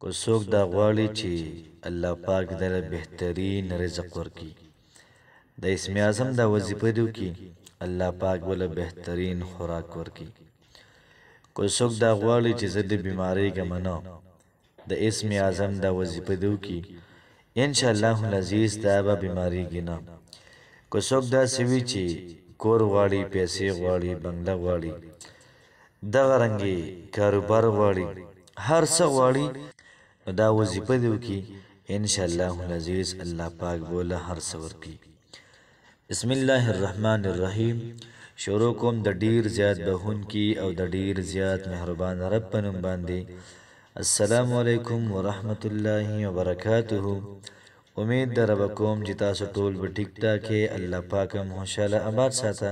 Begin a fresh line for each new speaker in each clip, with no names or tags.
کو څوک دا غواړي چې الله پاک دله بهترین رزق ورکړي د اسم اعظم دا وظیفه دی کی الله پاک ول بهترین خوراک ورکړي کو څوک دا غواړي چې زه د بیماری ګمنه د اسم اعظم دا وظیفه دی کی ان شاء الله العزیز دا به بیماری ګنا کو څوک دا سوي چې کور غواړي پیسې غواړي بنگله غواړي دغه رنګي کاروبار غواړي هر څه غواړي دا وظیفه دی کی ان شاء الله العزیز الله پاک بوله هر څه ورکړي بسم الله الرحمن الرحیم شروع کوم د ډیر زیات بهون کی او د ډیر زیات مهربان رب په نوم باندې السلام علیکم ورحمت الله وبرکاته امید در رب کوم چې تاسو ټول به ټیک ټاک الله پاک هم خوشاله آباد ساته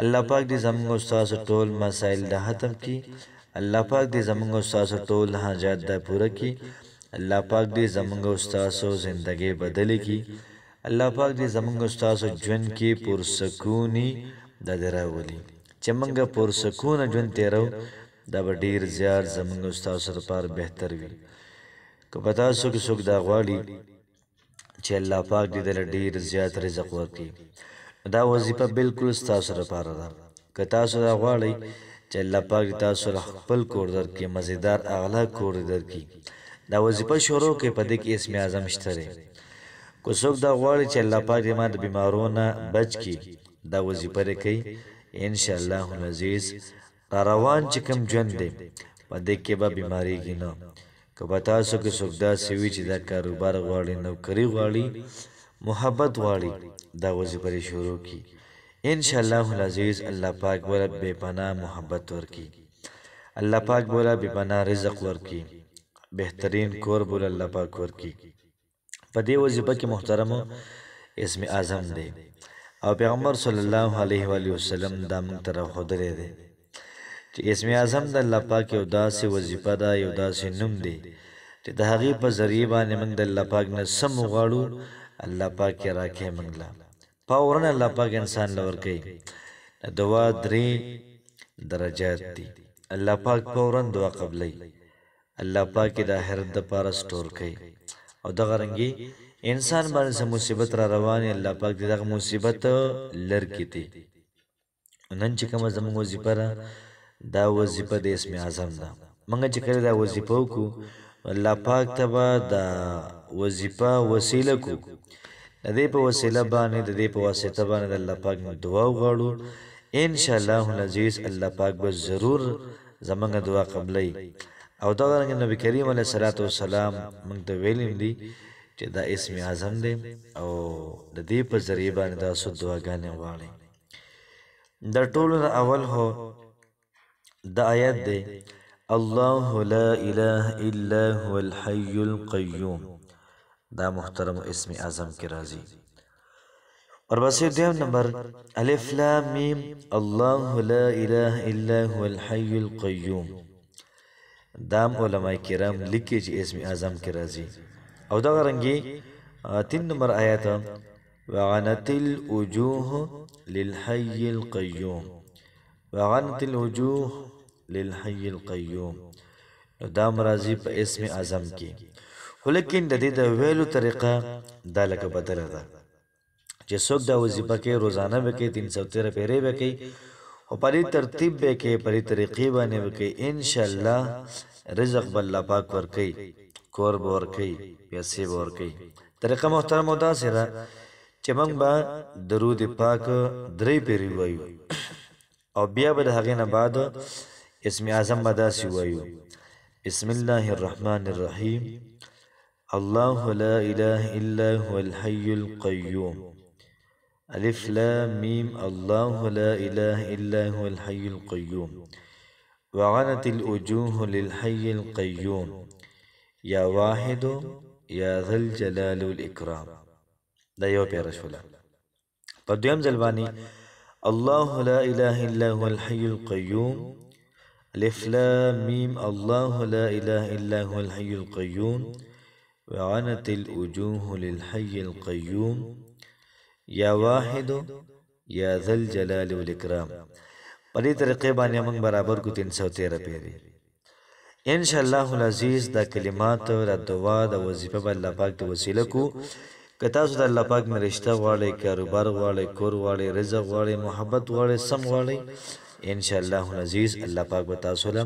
الله پاک دې زموږ استاد ټول مسائل د ختم کی الله پاک دې زموږ استاد ټول حاجات د پوره کی الله پاک دې زموږ استاد زندگی بدل کی الله پاک دې زموږ استاد ژوند کې پرسکونی د دراولي چې موږ پرسکون ژوند تیرو دا ډیر زیات زموږ استاد سره پر بهتر وي که پتا سو کې څوک دا غواړي چې الله پاک دې ډیر زیات رزق ورکړي دا وظیفه بالکل تاسو لپاره ده که تاسو دا غواړئ چې الله پاک تاسو خپل کور درکړي مزیدار اعلی کور درکړي دا وظیفه شروع کې په دې کې اسم اعظم شته کو څوک دا غواړي چې الله پاک دې ما د بیمارونو بچ کړي دا وظیفه کوي ان شاء الله العزیز روان چې کوم ژوند دی په دې کې به بیماری نه که به تاسو کې څوک دا سوي چې دا کاروبار غواړي نوکری غواړي محبت غواړي دا وظیفه شروع کی ان شاء الله العزیز الله پاک ولا بے پناه محبت ورکی الله پاک ولا بے پناه رزق ورکی بهترین کور بول الله پاک ورکی په دې وظیفه کې محترم اسم اعظم دی او پیغمبر صلی الله علیه و علیه وسلم دا موږ طرف خدای دی چې اسم اعظم د الله پاک یو داسې وظیفه ده یو داسې نوم دی چې د هغې په ذریعه باندې موږ د الله پاک نه سم وغواړو الله پاک یې راکړي موږ له فورا الله پاک انسان لور کوي دعا درې درجات دي الله پاک فورا دعا قبلي الله پاک د آخرت د پاره سٹور کوي او دغه رنګي انسان باندې مصیبت را روانه الله پاک دغه مصیبت لر کیتی نن چې کوم زموږ وظیفه دا وظیفه د اسم اعظم ده موږ چې کړی دا وظیفه وکړو الله پاک تبا دا وظیفه وسیله کو د دې په وسیله باندې د دې په واسطه باندې الله پاک دعا وغواړو ان شاء الله العزیز الله پاک به ضرور زمونږ دعا قبلای او دا څنګه نبی کریم علیه الصلاۃ والسلام موږ ته ویلي دي چې دا اسم اعظم دی او د دې په ذریعہ باندې دا سو دعاګانې غواړي د ټولو اول هو د آیت دی الله لا اله الا هو الحي القيوم دا محترم اسم اعظم کی راضی اور بس دیو نمبر الف لام میم الله لا اله الا هو الحي القيوم دام علماء کرام لیکي چې اسم اعظم کی راضی او دا رنگي 3 نمبر آیت وعنت الوجوه للحي القيوم وعنت الوجوه للحي القيوم دا مرضی په اسم اعظم کی ولیکن د دې د ویلو طریقه دا لکه بدله ده چې څوک دا وظیفه کې روزانه وکړي 313 پیری وکړي او په دې ترتیب وکړي په دې طریقې باندې وکړي ان شاء الله رزق بل الله پاک ورکړي کور به ورکړي پیسې به ورکړي طریقه محترم او دا سره چې موږ به درود پاک درې پیری وایو او بیا به هغه نه بعد اسم اعظم مداسي وایو بسم الله الرحمن الرحيم الله لا إله إلا هو الحي القيوم ألف لام ميم الله لا إله إلا هو الحي القيوم وعنت الوجوه للحي القيوم يا واحد يا ذا الجلال والإكرام دا یو پیرا شولا په دویم ځلبانی الله لا إله إلا هو الحي القيوم ألف لام ميم الله لا إله إلا هو الحي القيوم وعنت الوجوه للحي القيوم يا واحد يا ذا الجلال والإكرام په دې طریقې باندې موږ برابر کو 313 پیری ان شاء الله العزیز دا کلمات دا دعا دا وظیفه به الله پاک د وسیله کو که تاسو د الله پاک نه رشتہ غواړئ کاروبار غواړئ کور غواړئ رزق غواړئ محبت غواړئ سم غواړئ ان شاء الله العزیز الله پاک به تاسو له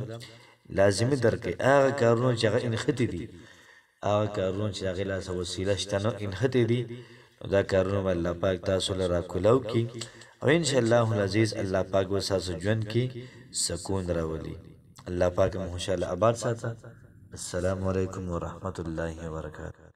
لازمي درکې هغه کارونه چې هغه انختی دي هغه کارونه چې هغه لاس وسیله شته نو انختی دي دا کارونه به الله پاک تاسو له راکولاو کی او ان شاء الله العزیز الله پاک به تاسو ژوند کې سکون راولي الله پاک مو خوشاله آباد ساته السلام علیکم ورحمت الله وبرکاته